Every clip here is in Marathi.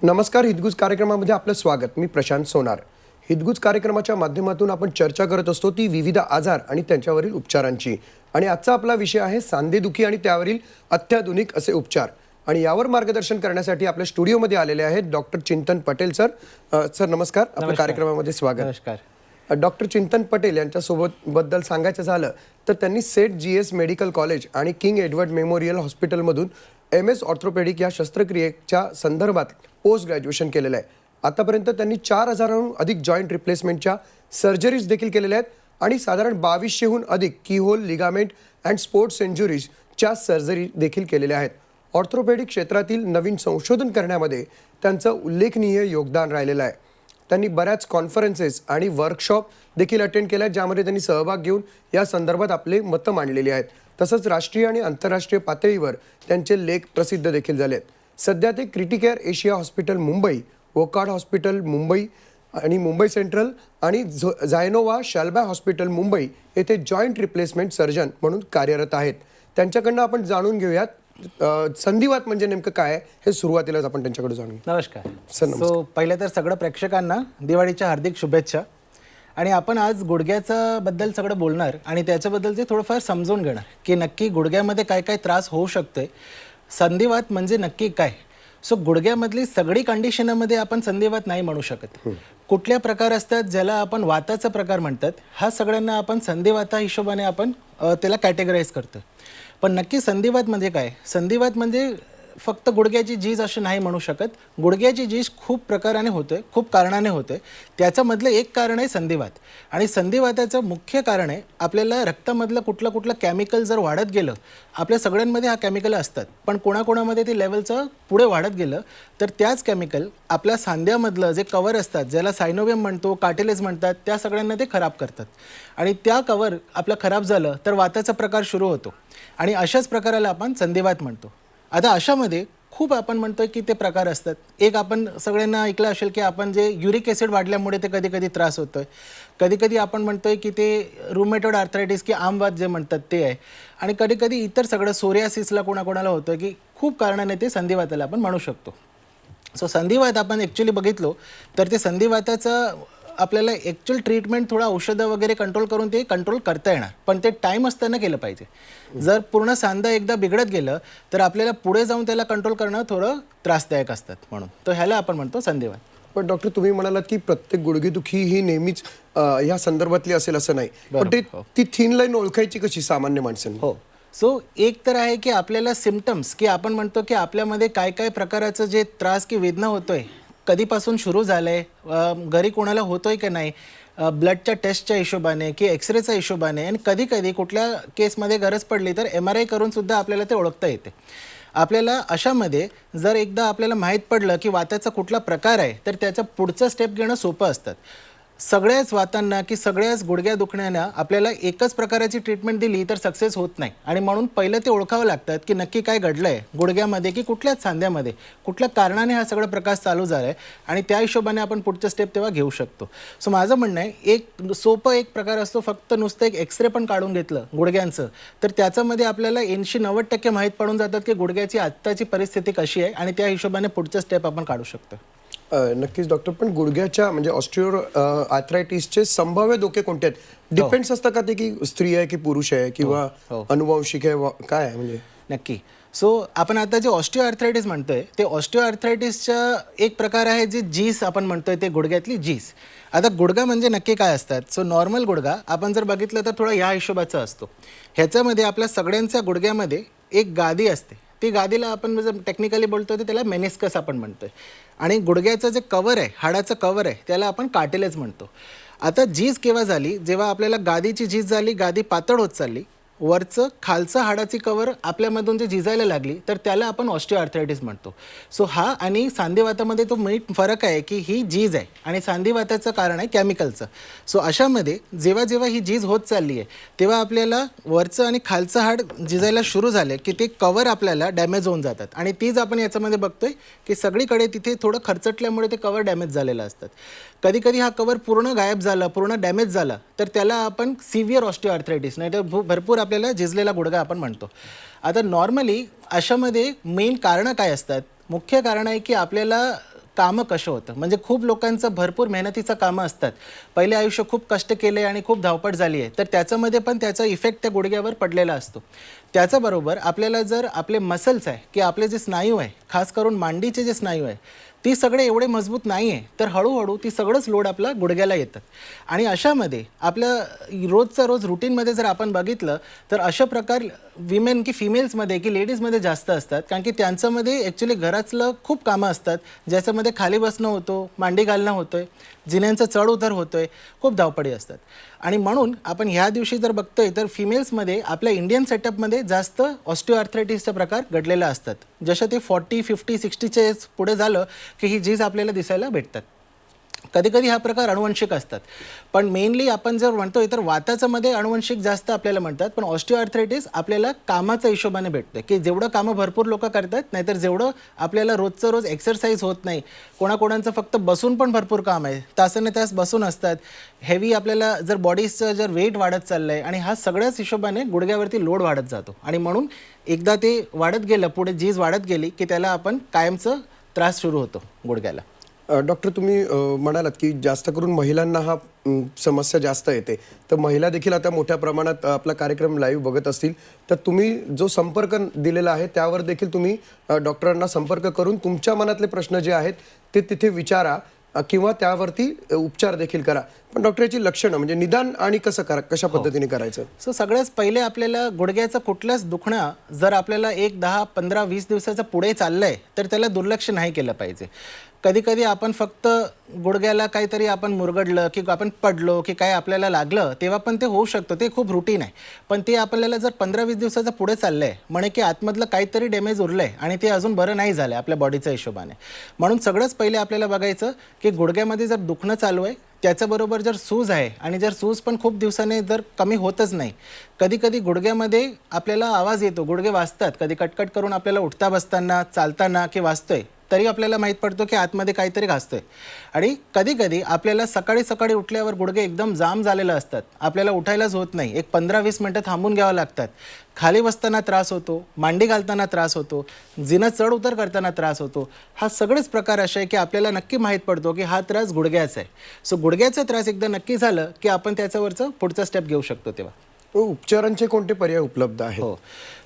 नमस्कार, हितगुज कार्यक्रमामध्ये आपलं स्वागत. मी प्रशांत सोनार. हितगुज कार्यक्रमाच्या माध्यमातून आपण चर्चा करत असतो ती विविध आजार आणि त्यांच्यावरील उपचारांची. आणि आजचा आपला विषय आहे सांधेदुखी आणि त्यावरील अत्याधुनिक असे उपचार. आणि यावर मार्गदर्शन करण्यासाठी आपल्या स्टुडिओमध्ये आलेले आहेत डॉक्टर चिंतन पटेल सर. सर नमस्कार, आपल्या कार्यक्रमामध्ये स्वागत. नमस्कार. डॉक्टर चिंतन पटेल यांच्यासोबत बद्दल सांगायचं झालं तर त्यांनी सेट GS मेडिकल कॉलेज आणि किंग एडवर्ड मेमोरियल हॉस्पिटलमधून MS ऑर्थोपेडिक या शस्त्रक्रियेच्या संदर्भात पोस्ट ग्रॅज्युएशन केलेलं आहे. आतापर्यंत त्यांनी 4000हून अधिक जॉईंट रिप्लेसमेंटच्या सर्जरीज देखील केलेल्या आहेत आणि साधारण 2200हून अधिक कीहोल, लिगामेंट अँड स्पोर्ट्स इंजुरीजच्या सर्जरी देखील केलेल्या आहेत. ऑर्थोपेडिक क्षेत्रातील नवीन संशोधन करण्यामध्ये त्यांचं उल्लेखनीय योगदान राहिलेलं आहे. त्यांनी बऱ्याच कॉन्फरन्सेस आणि वर्कशॉप देखील अटेंड केल्या ज्यामध्ये त्यांनी सहभाग घेऊन या संदर्भात आपले मतं मांडलेली आहेत. तसंच राष्ट्रीय आणि आंतरराष्ट्रीय पातळीवर त्यांचे लेख प्रसिद्ध देखील झाले आहेत. सध्या ते Criticare Asia hospital Mumbai, Wockhardt hospital Mumbai आणि मुंबई सेंट्रल आणि झायनोवा शाल्बा हॉस्पिटल मुंबई येथे जॉईंट रिप्लेसमेंट सर्जन म्हणून कार्यरत आहेत. त्यांच्याकडनं आपण जाणून घेऊयात संधिवात म्हणजे नेमकं काय हे सुरुवातीलाच आपण त्यांच्याकडे जाणून. नमस्कार सर. नमस्कार. पहिले तर सगळं प्रेक्षकांना दिवाळीच्या हार्दिक शुभेच्छा. आणि आपण आज गुडघ्याचा बद्दल सगळं बोलणार आणि त्याच्याबद्दल ते थोडंफार समजून घेणार की नक्की गुडघ्यामध्ये काय काय त्रास होऊ शकते, संधिवात म्हणजे नक्की काय. गुडघ्यामधली सगळी कंडिशनमध्ये आपण संधिवात नाही म्हणू शकत. कुठल्या प्रकार असतात ज्याला आपण वाताचा प्रकार म्हणतात, हा सगळ्यांना आपण संधिवाता हिशोबाने आपण त्याला कॅटेगराईज करतो. पण नक्की संधिवात म्हणजे काय? संधिवात म्हणजे फक्त गुडघ्याची झीज असं नाही म्हणू शकत. गुडघ्याची झीज खूप प्रकाराने होते, खूप कारणाने होते. त्याच्यामधलं एक कारण आहे संधिवात. आणि संधिवाताचं मुख्य कारण आहे आपल्याला रक्तामधलं कुठलं केमिकल जर वाढत गेलं, आपल्या सगळ्यांमध्ये हा केमिकल असतात पण कोणाकोणामध्ये ते लेवलचं पुढे वाढत गेलं तर त्याच केमिकल आपल्या सांध्यामधलं जे कवर असतात ज्याला सायनोवियम म्हणतो, कार्टिलेज म्हणतात, त्या सगळ्यांना ते खराब करतात. आणि त्या कवर आपलं खराब झालं तर वाताचा प्रकार सुरू होतो आणि अशाच प्रकाराला आपण संधिवात म्हणतो. आता अशामध्ये खूप आपण म्हणतोय की ते प्रकार असतात. एक आपण सगळ्यांना ऐकलं असेल की आपण जे युरिक ॲसिड वाढल्यामुळे ते कधी कधी त्रास होतोय. कधी कधी आपण म्हणतोय की ते रुमेटॉइड आर्थरायटिस की आमवात जे म्हणतात ते आहे. आणि कधी कधी इतर सगळं सोरियासिसला कोणाकोणाला होतं की खूप कारणाने ते संधिवाताला आपण म्हणू शकतो. संधिवात आपण ॲक्च्युली बघितलो तर ते संधिवाताचं आपल्याला ॲक्च्युअल ट्रीटमेंट थोडा औषधं वगैरे कंट्रोल करून ते कंट्रोल करता येणार, पण ते टाईम असताना केलं पाहिजे. जर पूर्ण सांधा एकदा बिघडत गेलं तर आपल्याला पुढे जाऊन त्याला कंट्रोल करणं थोडं त्रासदायक असतात. म्हणून तो ह्याला आपण म्हणतो संधिवात. पण डॉक्टर, तुम्ही म्हणालात की प्रत्येक गुडघेदुखी ही नेहमीच या संदर्भातली असेल असं नाही, पण ती थिन लाईन ओळखायची कशी सामान्य माणसांनी? हो. एक तर आहे की आपल्याला सिम्पटम्स की आपण म्हणतो की आपल्यामध्ये काय काय प्रकाराचं जे त्रास की वेदना होतोय, कधीपासून सुरू झालंय, घरी कोणाला होतोय की नाही, ब्लडच्या टेस्टच्या हिशोबाने की एक्सरेच्या हिशोबाने, आणि कधी कधी कुठल्या केसमध्ये गरज पडली तर MRI करून सुद्धा आपल्याला ते ओळखता येते. आपल्याला अशामध्ये जर एकदा आपल्याला माहीत पडलं की वाताचा कुठला प्रकार आहे तर त्याचं पुढचं स्टेप घेणं सोपं असतात. सगळ्याच वातांना की सगळ्याच गुडघ्या दुखण्याना आपल्याला एकच प्रकाराची ट्रीटमेंट दिली तर सक्सेस होत नाही. आणि म्हणून पहिलं ते ओळखावं लागतात की नक्की काय घडलं आहे गुडघ्यामध्ये की कुठल्याच सांध्यामध्ये, कुठल्या कारणाने हा सगळा प्रकार चालू झाला आहे, आणि त्या हिशोबाने आपण पुढचं स्टेप तेव्हा घेऊ शकतो. माझं म्हणणं आहे एक सोपं एक प्रकार असतो, फक्त नुसतं एक एक्सरे पण काढून घेतलं गुडघ्यांचं तर त्याच्यामध्ये आपल्याला 80-90% माहीत पडून जातात की गुडघ्याची आत्ताची परिस्थिती कशी आहे, आणि त्या हिशोबाने पुढचं स्टेप आपण काढू शकतो. नक्कीच डॉक्टर, पण गुडघ्याच्या म्हणजे ऑस्टिओ आर्थरायटिसचे संभाव्य धोके कोणते आहेत? डिपेंड्स असतं का ते की स्त्री आहे की पुरुष आहे किंवा अनुवांशिक आहे, काय आहे म्हणजे? नक्की. आपण आता जे ऑस्टिओ आर्थरायटिस म्हणतोय ते ऑस्टिओ आर्थरायटिसचा एक प्रकार आहे जे जीस आपण म्हणतोय, ते गुडघ्यातली जीस. आता गुडघा म्हणजे नक्की काय असतात? नॉर्मल गुडघा आपण जर बघितलं तर थोडा या हिशोबाचा असतो. ह्याच्यामध्ये आपल्या सगळ्यांच्या गुडघ्यामध्ये एक गादी असते. ती गादीला आपण जर टेक्निकली बोलतोय तर त्याला मेनिस्कस आपण म्हणतोय. आणि गुडघ्याचं जे कवर आहे, हाडाचं कवर आहे, त्याला आपण कार्टिलेज म्हणतो. आता झीज केव्हा झाली? जेव्हा आपल्याला गादीची झीज झाली, गादी पातळ होत चालली, वरचं खालचं हाडाची कवर आपल्यामधून जे झिजायला लागली तर त्याला आपण ऑस्टिओ आर्थरायटिस म्हणतो. हा आणि सांधिवातामध्ये तो मेन फरक आहे की ही झीज आहे आणि सांधिवाताचं कारण आहे केमिकलचं. अशामध्ये जेव्हा जेव्हा ही झीज होत चालली आहे तेव्हा आपल्याला वरचं आणि खालचं हाड झिजायला सुरू झाले की ते कवर आपल्याला डॅमेज होऊन जातात. आणि तीच आपण याच्यामध्ये बघतोय की सगळीकडे तिथे थोडं खरचटल्यामुळे ते कवर डॅमेज झालेलं असतात. कधी कधी हा कवर पूर्ण गायब झाला, पूर्ण डॅमेज झाला तर त्याला आपण सिव्हिअर ऑस्टिओ आर्थरायटिस, नाही तर भरपूर आपल्याला झिजलेला गुडघा आपण म्हणतो. आता नॉर्मली अशामध्ये मेन कारणं काय असतात? मुख्य कारण आहे की आपल्याला कामं कशा होतं. म्हणजे खूप लोकांचं भरपूर मेहनतीचं कामं असतात, पहिले आयुष्य खूप कष्ट केले आणि खूप धावपळ झाली आहे, तर त्याच्यामध्ये पण त्याचा इफेक्ट त्या गुडघ्यावर पडलेला असतो. त्याच्याबरोबर आपल्याला जर आपले मसल्स आहे की आपले जे स्नायू आहे, खास करून मांडीचे जे स्नायू आहे, ती सगळे एवढे मजबूत नाही आहे, तर हळूहळू ती सगळंच लोड आपला गुडघ्याला येतात. आणि अशामध्ये आपल्या रोजचा रोज रुटीनमध्ये जर आपण बघितलं तर अशा प्रकार विमेन की फिमेल्समध्ये की लेडीजमध्ये जास्त असतात, कारण की त्यांच्यामध्ये ॲक्च्युली घरातलं खूप कामं असतात, ज्याच्यामध्ये खाली बसणं होतो, मांडी घालणं होतोय, जिन्यांचं चढ उतर होतोय, खूप धावपळी असतात. आणि म्हणून आपण ह्या दिवशी जर बघतोय तर फिमेल्समध्ये आपल्या इंडियन सेटअपमध्ये जास्त ऑस्टिओआर्थरायटिसचे प्रकार घडलेले असतात. जसं ते 40, 50, 60चे पुढे झालं की ही झीज आपल्याला दिसायला भेटतात. कधी कधी हा प्रकार अनुवंशिक असतात, पण मेनली आपण जर म्हणतोय तर वाताचं मध्ये अनुवंशिक जास्त आपल्याला म्हणतात, पण ऑस्टिओआर्थरायटिस आपल्याला कामाच्या हिशोबाने भेटतं की जेवढं कामं भरपूर लोक करतात, नाहीतर जेवढं आपल्याला रोजचं रोज एक्सरसाइज होत नाही. कोणाकोणाचं फक्त बसून पण भरपूर काम आहे, तासाने तास बसून असतात, हेवी आपल्याला जर बॉडीचं जर वेट वाढत चाललंय आणि हा सगळ्याच हिशोबाने गुडघ्यावरती लोड वाढत जातो. आणि म्हणून एकदा ते वाढत गेलं, पुढे झीज वाढत गेली की त्याला आपण कायमचं त्रास सुरू होतो गुडघ्याला. डॉक्टर, तुम्ही म्हणालात की जास्त करून महिलांना हा समस्या जास्त येते, तर महिला देखील आता मोठ्या प्रमाणात आपला कार्यक्रम लाईव्ह बघत असतील, तर तुम्ही जो संपर्क दिलेला आहे त्यावर देखील तुम्ही डॉक्टरांना संपर्क करून तुमच्या मनातले प्रश्न जे आहेत ते तिथे विचारा किंवा त्यावरती उपचार देखील करा. पण डॉक्टर, याची लक्षणं म्हणजे निदान आणि कशा पद्धतीने करायचं? सो सगळ्यात पहिले आपल्याला गुडघ्याचं कुठलंच दुखणं जर आपल्याला 1, 10, 15, 20 दिवसाचं पुढे चाललंय तर त्याला दुर्लक्ष नाही केलं पाहिजे. कधी कधी आपण फक्त गुडघ्याला काहीतरी आपण मुरगडलं की आपण पडलो की काय आपल्याला लागलं तेव्हा पण ते होऊ शकतं, ते खूप रुटीन आहे. पण ते आपल्याला जर 15-20 दिवसाचं पुढे चाललंय म्हणे की आतमधलं काहीतरी डॅमेज उरलंय आणि ते अजून बरं नाही झालंय आपल्या बॉडीच्या हिशोबाने, म्हणून सगळंच पहिले आपल्याला बघायचं की गुडघ्यामध्ये जर दुखणं चालू आहे, त्याच्याबरोबर जर सूज आहे आणि जर सूज पण खूप दिवसाने जर कमी होतच नाही, कधी कधी गुडघ्यामध्ये आपल्याला आवाज येतो, गुडघे वाजतात, कधी कटकट करून आपल्याला उठता बसताना चालताना की वाजतोय तरी आपल्याला माहीत पडतो की आतमध्ये काहीतरी घासतोय. आणि कधी कधी आपल्याला सकाळी सकाळी उठल्यावर गुडघे एकदम जाम झालेले असतात, आपल्याला उठायलाच होत नाही, एक 15-20 मिनटं थांबून घ्यावं लागतात, खाली बसताना त्रास होतो, मांडी घालताना त्रास होतो, जिना चढ उतर करताना त्रास होतो. हा सगळेच प्रकार असे आहे की आपल्याला नक्की माहीत पडतो की हा त्रास गुडघ्याचा आहे. सो गुडघ्याचा त्रास एकदा नक्की झालं की आपण त्याच्यावरचं पुढचा स्टेप घेऊ शकतो. तेव्हा उपचारांचे कोणते पर्याय उपलब्ध आहेत? हो,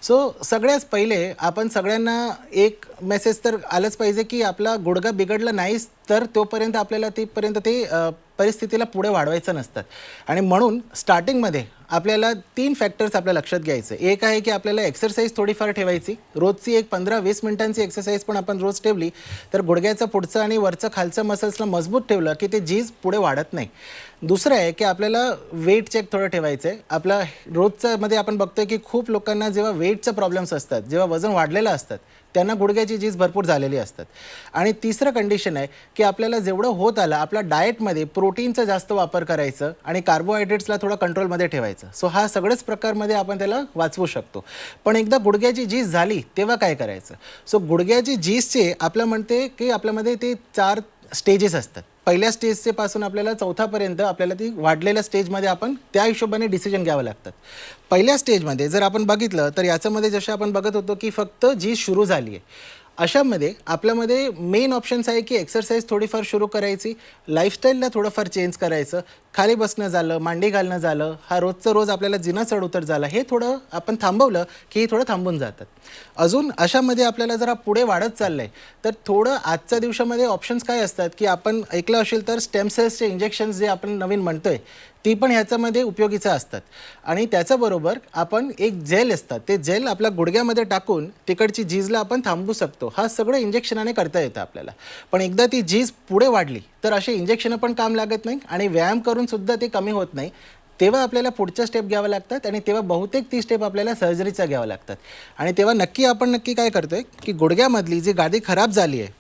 सो सगळ्यात पहिले आपण सगळ्यांना एक मेसेज तर आलंच पाहिजे की आपला गुडघा बिघडला नाहीच तर तोपर्यंत आपल्याला तीपर्यंत ते परिस्थितीला पुढे वाढवायचं नसतात. आणि म्हणून स्टार्टिंगमध्ये आपल्याला 3 फॅक्टर्स आपल्या लक्षात घ्यायचे. एक आहे की आपल्याला एक्सरसाइज थोडीफार ठेवायची, रोजची एक 15-20 मिनिटांची एक्सरसाइज पण आपण रोज ठेवली तर गुडघ्याचं पुढचं आणि वरचं खालचं मसल्सला मजबूत ठेवलं की ते झीज पुढे वाढत नाही. दुसरं आहे की आपल्याला वेट चेक थोडं ठेवायचं आहे. आपला रोजच्या मध्ये आपण बघतोय की खूप लोकांना जेव्हा वेटचे प्रॉब्लेम्स असतात, जेव्हा वजन वाढलेलं असतात, त्यांना गुडघ्याची झीज भरपूर झालेली असतात. आणि तिसरं कंडिशन आहे की आपल्याला जेवढं होत आलं आपल्या डाएटमध्ये प्रोटीनचा जास्त वापर करायचं आणि कार्बोहायड्रेट्सला थोडं कंट्रोलमध्ये ठेवायचं. सो हा सगळ्याच प्रकारमध्ये आपण त्याला वाचवू शकतो. पण एकदा गुडघ्याची झीज झाली तेव्हा काय करायचं? सो गुडघ्याची झीजचे आपलं म्हणते की आपल्यामध्ये ते 4 स्टेजेस असतात. पहिल्या स्टेजचे पासून आपल्याला चौथापर्यंत आपल्याला ती वाढलेल्या स्टेजमध्ये आपण त्या हिशोबाने डिसिजन घ्यावं लागतात. पहिल्या स्टेजमध्ये जर आपण बघितलं तर याच्यामध्ये जसं आपण बघत होतो की फक्त जी सुरू झाली आहे, अशामध्ये आपल्यामध्ये मेन ऑप्शन्स आहे की एक्सरसाइज थोडीफार सुरू करायची, लाईफस्टाईलला थोडंफार चेंज करायचं, खाली बसणं झालं, मांडी घालणं झालं, हा रोजचं रोज आपल्याला जिना चढ उतर झाला, हे थोडं आपण थांबवलं की हे थोडं थांबून जातात. अजून अशामध्ये आपल्याला जरा पुढे वाढत चाललं आहे तर थोडं आजच्या दिवसामध्ये ऑप्शन्स काय असतात की आपण ऐकलं असेल तर स्टेम सेल्सचे इंजेक्शन्स जे आपण नवीन म्हणतोय ती पण ह्याच्यामध्ये उपयोगीचं असतात. आणि त्याच्याबरोबर आपण एक जेल असतात, ते जेल आपल्या गुडघ्यामध्ये टाकून तिकडची झीजला आपण थांबवू शकतो. हा सगळं इंजेक्शनाने करता येतं आपल्याला. पण एकदा ती झीज पुढे वाढली तर असे इंजेक्शनं पण काम लागत नाही आणि व्यायाम करून सुद्धा ते कमी होत नाही, तेव्हा आपल्याला पुढच्या स्टेप घ्यावं लागतात आणि तेव्हा बहुतेक ती स्टेप आपल्याला सर्जरीचा घ्यावं लागतात. आणि तेव्हा आपण नक्की काय करतोय की गुडघ्यामधली जी गादी खराब झाली आहे,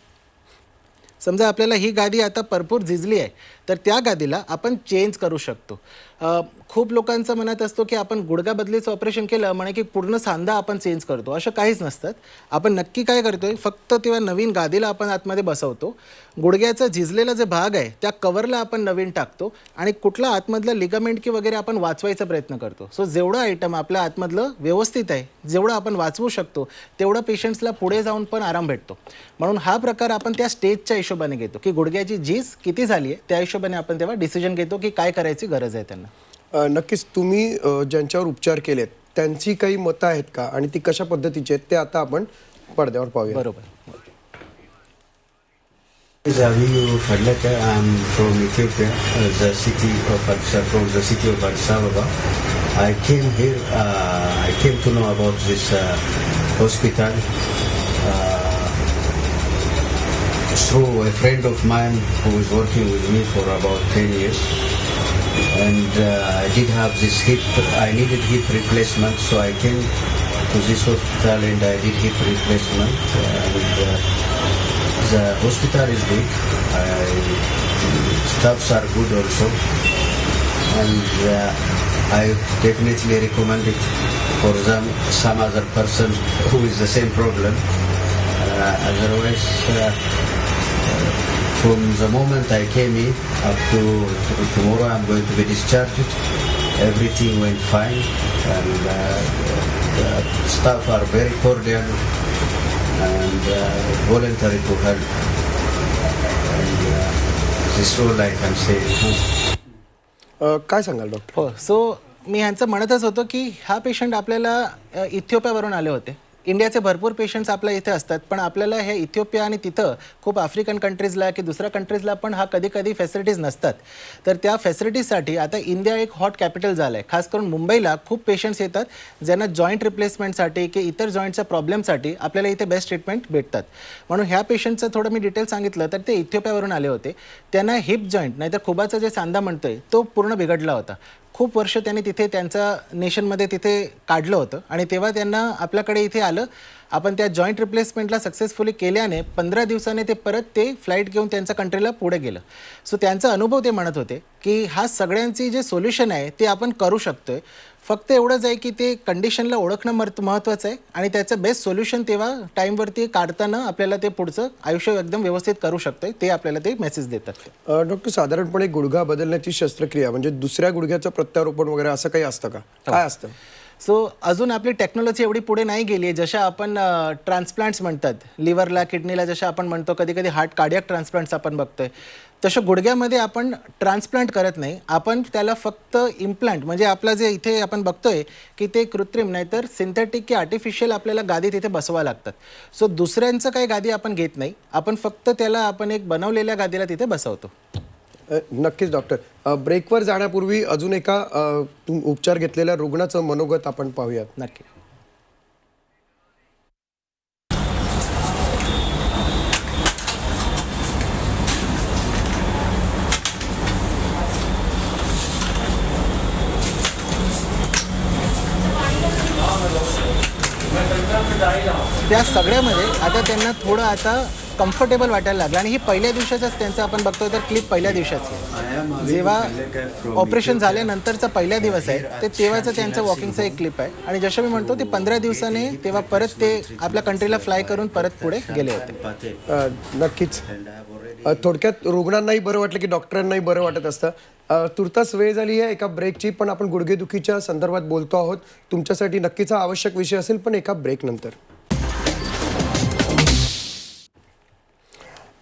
समजा आपल्याला ही गादी आता भरपूर झिजली आहे तर त्या गादीला आपण चेंज करू शकतो. खूप लोकांचं मनात असतो की आपण गुडघा बदलीचं ऑपरेशन केलं म्हणे की पूर्ण सांधा आपण चेंज करतो, असं काहीच नसतं. आपण नक्की काय करतोय, फक्त तेव्हा नवीन गादीला आपण आतमध्ये बसवतो, गुडघ्याचा झिजलेला जे भाग आहे त्या कवरला आपण नवीन टाकतो आणि कुठला आतमधलं लिगामेंट की वगैरे आपण वाचवायचा प्रयत्न करतो. सो जेवढं आयटम आपल्या आतमधलं व्यवस्थित आहे, जेवढं आपण वाचवू शकतो तेवढं पेशंट्सला पुढे जाऊन पण आराम भेटतो. म्हणून हा प्रकार आपण त्या स्टेजच्या हिशोबाने घेतो की गुडघ्याची झीज किती झाली आहे त्या हिशोबाने आपण तेव्हा डिसिजन घेतो की काय करायची गरज आहे त्यांना. नक्कीच तुम्ही ज्यांच्यावर उपचार केलेत त्यांची काही मतं आहेत का आणि ती कशा पद्धतीची आहेत ते आता आपण पडद्यावर पाहूया. बरोबर. Zaviu Fadlaka, I'm from Ethiopia, the city of from the city of Addis Ababa. I came here. I came to know about this hospital through a friend of mine who is working with me for about 10 years. And I did have this hip. I needed hip replacement, so I came to this hospital and I did hip replacement. And the hospital is big. Staffs are good also, and I definitely recommend it for some other person who is the same problem. Otherwise, from the moment I came in up to tomorrow, I'm going to be discharged. Everything went fine, and the staff are very cordial and voluntary to help. And this is all I can say. काय सांगाल डॉक्टर? हो. सो मी ह्यांचं म्हणतच होतो की हा पेशंट आपल्याला इथिओपियावरून आले होते. इंडियाचे भरपूर पेशंट्स आपल्या इथे असतात, पण आपल्याला हे इथिओपिया आणि तिथं खूप आफ्रिकन कंट्रीजला की दुसऱ्या कंट्रीजला पण हा कधी कधी फॅसिलिटीज नसतात. तर त्या फॅसिलिटीजसाठी आता इंडिया एक हॉट कॅपिटल झालं आहे. खास करून मुंबईला खूप पेशंट्स येतात ज्यांना जॉईंट रिप्लेसमेंटसाठी की इतर जॉईंटच्या प्रॉब्लेमसाठी आपल्याला इथे बेस्ट ट्रीटमेंट भेटतात. म्हणून ह्या पेशंटचं थोडं मी डिटेल सांगितलं तर ते इथिओपियावरून आले होते. त्यांना हिप जॉईंट नाहीतर खुबाचा जे सांधा म्हणतोय तो पूर्ण बिघडला होता. खूप वर्ष त्यांनी तिथे त्यांचा नेशनमध्ये तिथे काढलं होतं आणि तेव्हा त्यांना आपल्याकडे इथे आलं. आपण त्या जॉईंट रिप्लेसमेंटला सक्सेसफुली केल्याने 15 दिवसाने ते परत ते फ्लाईट घेऊन त्यांच्या कंट्रीला पुढे गेलं. सो त्यांचा अनुभव ते म्हणत होते की हा सगळ्यांची जे सोल्युशन आहे ते आपण करू शकतोय. फक्त एवढंच आहे की ते कंडिशनला ओळखणं महत्त्वाचं आहे आणि त्याचं बेस्ट सोल्युशन तेव्हा टाईमवरती काढताना आपल्याला ते पुढचं आयुष्य एकदम व्यवस्थित करू शकतोय ते आपल्याला ते मेसेज देतात. डॉक्टर, साधारणपणे गुडघा बदलण्याची शस्त्रक्रिया म्हणजे दुसऱ्या गुडघ्याचं प्रत्यारोपण वगैरे असं काही असतं का? काय असतं? सो अजून आपली टेक्नॉलॉजी एवढी पुढे नाही गेली आहे. जशा आपण ट्रान्सप्लांट्स म्हणतात लिव्हरला किडनीला, जशा आपण म्हणतो कधी कधी हार्ट कार्डियक ट्रान्सप्लांट्स आपण बघतोय, तसं गुडघ्यामध्ये आपण ट्रान्सप्लांट करत नाही. आपण त्याला फक्त इम्प्लांट म्हणजे आपला जे इथे आपण बघतोय की ते कृत्रिम नाहीतर सिंथेटिक की आर्टिफिशियल आपल्याला गादी तिथे बसवा लागतात. सो दुसऱ्यांचं काही गादी आपण घेत नाही. आपण फक्त त्याला आपण एक बनवलेल्या गादीला तिथे बसवतो. नक्कीच डॉक्टर. ब्रेकवर जाण्यापूर्वी अजून एका उपचार घेतलेल्या रुग्णाचं मनोगत आपण पाहूयात. नक्की. त्या सगळ्यामध्ये आता त्यांना थोडं आता कम्फर्टेबल वाटायला लागलं आणि ही पहिल्या दिवसाचाच त्यांचं आपण बघतोय तर क्लिप पहिल्या दिवसाची जेव्हा ऑपरेशन झाल्यानंतरचा पहिला दिवस आहे ते तेव्हाचं त्यांचं वॉकिंगचा एक क्लिप आहे. आणि जसं मी म्हणतो ते 15 दिवसाने तेव्हा परत ते आपल्या कंट्रीला फ्लाय करून परत पुढे गेले होते. नक्कीच. थोडक्यात रुग्णांनाही बरं वाटलं की डॉक्टरांनाही बरं वाटत असतं. तुर्तास वेळ झाली आहे एका ब्रेकची, पण आपण गुडघेदुखीच्या संदर्भात बोलतो आहोत. तुमच्यासाठी नक्कीच हा आवश्यक विषय असेल, पण एका ब्रेक नंतर.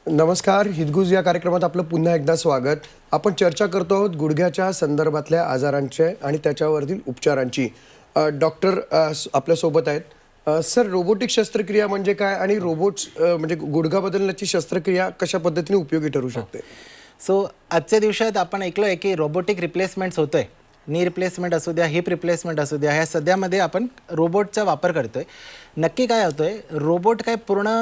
नमस्कार, हितगुज या कार्यक्रमात आपलं पुन्हा एकदा स्वागत. आपण चर्चा करतो आहोत गुडघ्याच्या संदर्भातल्या आजारांचे आणि त्याच्यावरील उपचारांची. डॉक्टर आपल्यासोबत आहेत. सर, रोबोटिक शस्त्रक्रिया म्हणजे काय आणि रोबोट्स म्हणजे गुडघा बदलण्याची शस्त्रक्रिया कशा पद्धतीने उपयोगी ठरू शकते? सो आजच्या दिवसात आपण ऐकलं आहे की रोबोटिक रिप्लेसमेंट्स होतोय. नी रिप्लेसमेंट असू द्या, हिप रिप्लेसमेंट असू द्या, ह्या सध्यामध्ये आपण रोबोटचा वापर करतोय. नक्की काय होतोय, रोबोट काय पूर्ण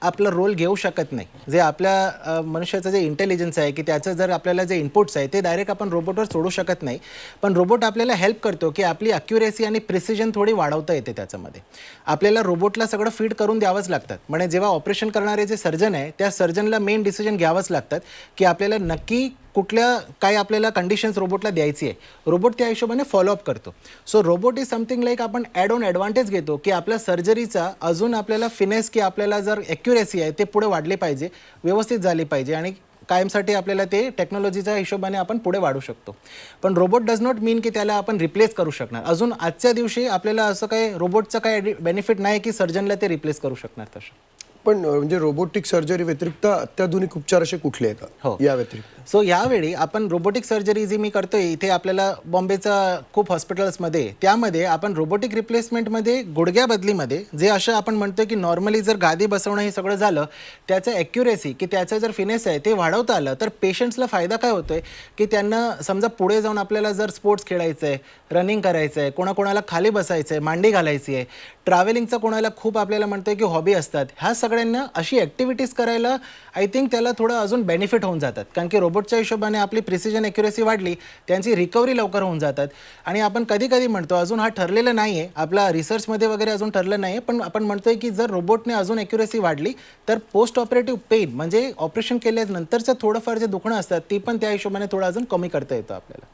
आपला रोल घेऊ शकत नाही. जे आपल्या मनुष्याचं जे इंटेलिजन्स आहे की त्याचं जर आपल्याला जे इनपुट्स आहे ते डायरेक्ट आपण रोबोटवर सोडू शकत नाही. पण रोबोट आपल्याला हेल्प करतो की आपली अक्युरेसी आणि प्रिसिजन थोडी वाढवता येते. त्याच्यामध्ये आपल्याला रोबोटला सगळं फीड करून द्यावंच लागतात. म्हणजे जेव्हा ऑपरेशन करणारे जे सर्जन आहे त्या सर्जनला मेन डिसिजन घ्यावंच लागतात की आपल्याला नक्की कुठल्या काय आपल्याला कंडिशन्स रोबोटला द्यायची आहे. रोबोट त्या हिशोबाने फॉलोअप करतो. So robot is something like आपण ॲड ऑन ॲडव्हान्टेज घेतो की आपल्या सर्जरीचा अजून आपल्याला फिनेस की आपल्याला जर ॲक्युरेसी आहे ते पुढे वाढले पाहिजे, व्यवस्थित झाली पाहिजे आणि कायमसाठी आपल्याला ते टेक्नॉलॉजीच्या हिशोबाने आपण पुढे वाढू शकतो. पण रोबोट डज नॉट मीन की त्याला आपण रिप्लेस करू शकणार. अजून आजच्या दिवशी आपल्याला असं काय रोबोटचं काय बेनिफिट नाही की सर्जनला ते रिप्लेस करू शकणार. तसं पण म्हणजे रोबोटिक सर्जरी व्यतिरिक्त अत्याधुनिक उपचार असे कुठले आहेत हो. या व्यतिरिक्त? सो यावेळी आपण रोबोटिक सर्जरी जी मी करतोय इथे आपल्याला बॉम्बेचा खूप हॉस्पिटल्समध्ये त्यामध्ये आपण रोबोटिक रिप्लेसमेंटमध्ये गुडघ्या बदलीमध्ये जे असं आपण म्हणतोय की नॉर्मली जर गादी बसवणं हे सगळं झालं त्याचं ॲक्युरेसी की त्याचं जर फिनेस आहे ते वाढवता आलं तर पेशंट्सला फायदा काय होतोय की त्यांना समजा पुढे जाऊन आपल्याला जर स्पोर्ट्स खेळायचं आहे, रनिंग करायचं आहे, कोणाकोणाला खाली बसायचं आहे, मांडी घालायची आहे, ट्रॅव्हलिंगचं कोणाला खूप आपल्याला म्हणतोय की हॉबी असतात, ह्या सगळ्यांना अशी ॲक्टिव्हिटीज करायला आय थिंक त्याला थोडं अजून बेनिफिट होऊन जातात. कारण की रोबोटच्या हिशोबाने आपली प्रिसिजन ॲक्युरेसी वाढली, त्यांची रिकव्हरी लवकर होऊन जातात. आणि आपण कधी कधी म्हणतो अजून हा ठरलेलं नाही आहे, आपला रिसर्चमध्ये वगैरे अजून ठरलं नाही आहे, पण आपण म्हणतोय की जर रोबोटने अजून ॲक्युरेसी वाढली तर पोस्ट ऑपरेटिव्ह पेन म्हणजे ऑपरेशन केल्यानंतरचं थोडंफार जे दुखणं असतात ती पण त्या हिशोबाने थोडं अजून कमी करता येतं आपल्याला.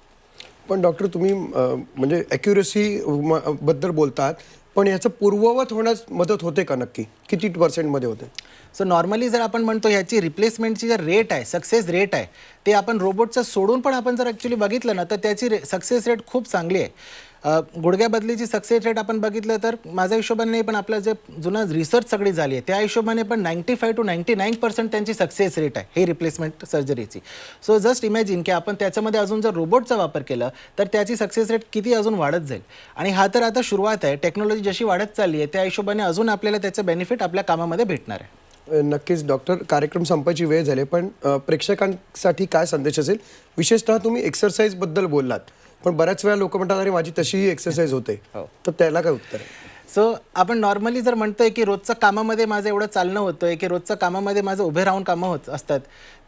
पण डॉक्टर तुम्ही म्हणजे ॲक्युरेसी बद्दल बोलतात, पण याचं पूर्ववत होण्यास मदत होते का नक्की? किती % होते? सो नॉर्मली जर आपण म्हणतो ह्याची रिप्लेसमेंटची जे रेट आहे, सक्सेस रेट आहे, ते आपण रोबोटचं सोडून पण आपण जर ॲक्च्युली बघितलं ना तर त्याची सक्सेस रेट खूप चांगली आहे. गुडघ्या बदलीची सक्सेस रेट आपण बघितलं तर माझ्या हिशोबाने नाही, पण आपलं जे जुनं रिसर्च सगळी झाली आहे त्या हिशोबाने पण 95 to 99% त्यांची सक्सेस रेट आहे ही रिप्लेसमेंट सर्जरीची. सो जस्ट इमॅजिन की आपण त्याच्यामध्ये अजून जर रोबोटचा वापर केला तर त्याची सक्सेस रेट किती अजून वाढत जाईल. आणि हा तर आता सुरुवात आहे, टेक्नॉलॉजी जशी वाढत चालली आहे त्या हिशोबाने अजून आपल्याला त्याचं बेनिफिट आपल्या कामामध्ये भेटणार आहे. नक्कीच डॉक्टर, कार्यक्रम संपायची वेळ झाली, पण प्रेक्षकांसाठी काय संदेश असेल? विशेषतः तुम्ही एक्सरसाइजबद्दल बोललात, पण बऱ्याच वेळा लोक म्हणतात अरे माझी तशीही एक्सरसाइज होते, तर त्याला काय उत्तर आहे? सो आपण नॉर्मली जर म्हणतोय की रोजचं कामामध्ये माझं एवढं चालणं होतंय की रोजचं कामामध्ये माझं उभे राहून कामं होत असतात,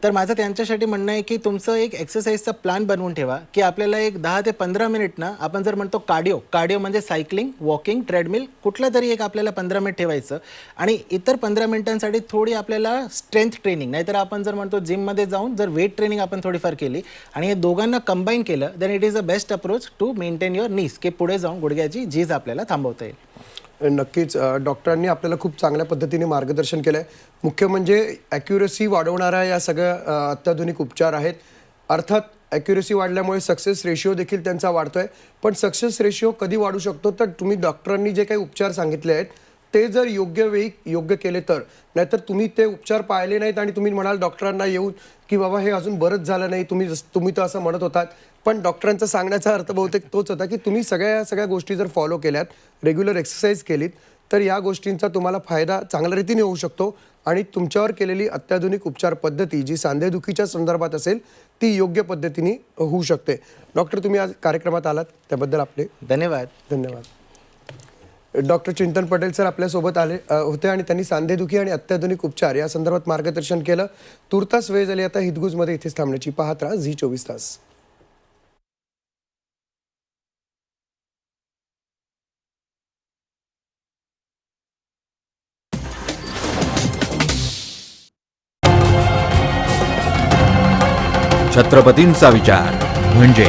तर माझं त्यांच्यासाठी म्हणणं आहे की तुमचं एक एक्सरसाइजचा प्लॅन बनवून ठेवा की आपल्याला एक 10 ते 15 मिनिट ना आपण जर म्हणतो कार्डिओ म्हणजे सायकलिंग, वॉकिंग, ट्रेडमिल कुठलं तरी एक आपल्याला 15 मिनिट ठेवायचं. आणि इतर 15 मिनिटांसाठी थोडी आपल्याला स्ट्रेंथ ट्रेनिंग, नाहीतर आपण जर म्हणतो जिममध्ये जाऊन जर वेट ट्रेनिंग आपण थोडीफार केली आणि हे दोघांना कंबाईन केलं then it is a best approach to maintain your knees, की पुढे जाऊन गुडघ्याची झीज आपल्याला थांबवता येईल. नक्कीच डॉक्टरांनी आपल्याला खूप चांगल्या पद्धतीने मार्गदर्शन केलं आहे. मुख्य म्हणजे ॲक्युरेसी वाढवणाऱ्या या सगळ्या अत्याधुनिक उपचार आहेत. अर्थात ॲक्युरेसी वाढल्यामुळे सक्सेस रेशिओ देखील त्यांचा वाढतो आहे, पण सक्सेस रेशिओ कधी वाढू शकतो तर तुम्ही डॉक्टरांनी जे काही उपचार सांगितले आहेत ते जर योग्य वेळी योग्य केले तर. नाहीतर तुम्ही ते उपचार पाहिले नाहीत आणि तुम्ही म्हणाल डॉक्टरांना येऊन की बाबा हे अजून बरंच झालं नाही, तुम्ही तर असं म्हणत होतात, पण डॉक्टरांचा सांगण्याचा अर्थ बहुतेक तोच होता की तुम्ही सगळ्या गोष्टी जर फॉलो केल्यात, रेग्युलर एक्सरसाइज केलीत, तर या गोष्टींचा तुम्हाला फायदा चांगल्या रीतीने होऊ शकतो आणि तुमच्यावर केलेली अत्याधुनिक उपचार पद्धती जी सांधेदुखीच्या संदर्भात असेल ती योग्य पद्धतीने होऊ शकते. डॉक्टर, तुम्ही आज कार्यक्रमात आलात त्याबद्दल आपले धन्यवाद. डॉक्टर चिंतन पटेल सर आपल्यासोबत आले होते आणि त्यांनी सांधेदुखी आणि अत्याधुनिक उपचार या संदर्भात मार्गदर्शन केलं. तुर्तास वेळ झाली आता हितगुजमध्ये इथेच थांबण्याची. पाहत राहा झी 24 तास. छत्रपतींचा विचार म्हणजे